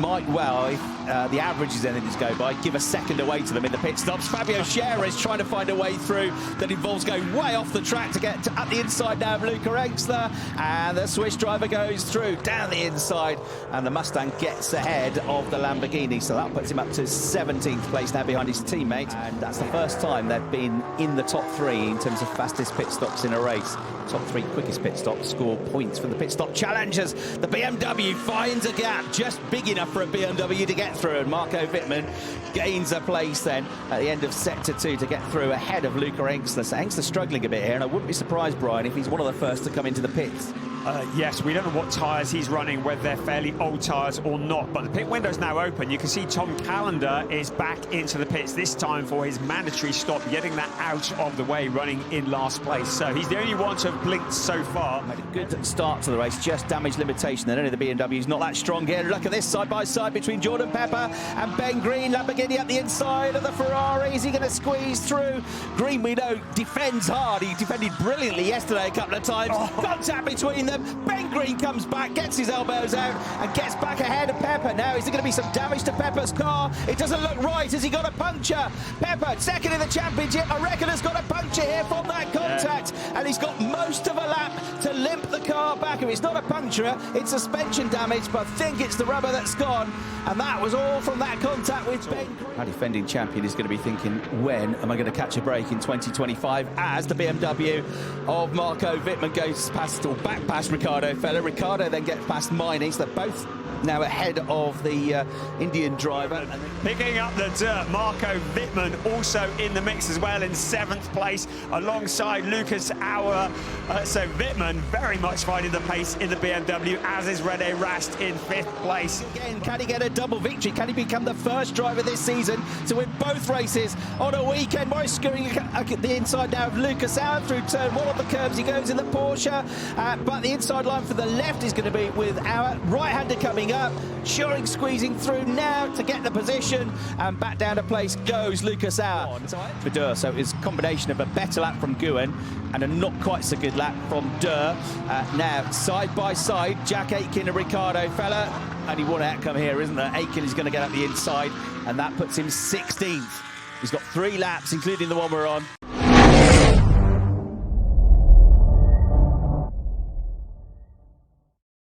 might well, if the average is anything to go by, give a second away to them in the pit stops. Fabio Scherer is trying to find a way through that involves going way off the track to get at the inside now of Luca Engstler, and the Swiss driver goes through down the inside, and the Mustang gets ahead of the Lamborghini, so that puts him up to 17th place now behind his teammate, and that's the first time they've been in the top three in terms of fastest pit stops in a race. Top three quickest pit stops score points for the pit stop challengers. The BMW finds a gap just big enough for a BMW to get through, and Marco Wittmann gains a place then at the end of sector 2 to get through ahead of Luca Engstler. So Engstler's struggling a bit here, and I wouldn't be surprised, Brian, if he's one of the first to come into the pits. Yes, we don't know what tyres he's running, whether they're fairly old tyres or not, but the pit window's now open. You can see Tom Callender is back into the pits, this time for his mandatory stop, getting that out of the way, running in last place. So he's the only one to have blinked so far. Made a good start to the race, just damage limitation. Then only the BMW's not that strong here. Look at this side-by-side between Jordan Pepper and Ben Green. Lamborghini at the inside of the Ferrari. Is he going to squeeze through? Green, we know, defends hard. He defended brilliantly yesterday a couple of times. Contact between them. Ben Green comes back, gets his elbows out, and gets back ahead of Pepper. Now, is there going to be some damage to Pepper's car? It doesn't look right. Has he got a puncture? Pepper, second in the championship, I reckon has got a puncture here from that contact. Yeah. And he's got most of a lap to limp the car back. If it's not a puncture, it's suspension damage, but I think it's the rubber that's gone. And that was all from that contact with Ben Green. Our defending champion is going to be thinking, when am I going to catch a break in 2025? As the BMW of Marco Wittmann goes past, or back past Ricardo Feller. Ricardo then gets past Mining, so they're both now ahead of the Indian driver. Picking up the dirt, Marco Wittmann also in the mix as well in 7th place alongside Lucas Auer. So Wittmann very much finding the pace in the BMW, as is Rene Rast in 5th place. Again, can he get a double victory? Can he become the first driver this season to win both races on a weekend? Morris screwing the inside now of Lucas Auer through turn 1 of the curbs. He goes in the Porsche, but the inside line for the left is going to be with Auer. Right-hander coming up, Schuring squeezing through now to get the position, and back down to place goes Lucas Auer for Durr. So it's a combination of a better lap from Gouin and a not quite so good lap from Durr. Now side by side, Jack Aitken and Ricardo Feller. Only one outcome here, isn't there? Aitken is going to get up the inside, and that puts him 16th. He's got 3 laps, including the one we're on.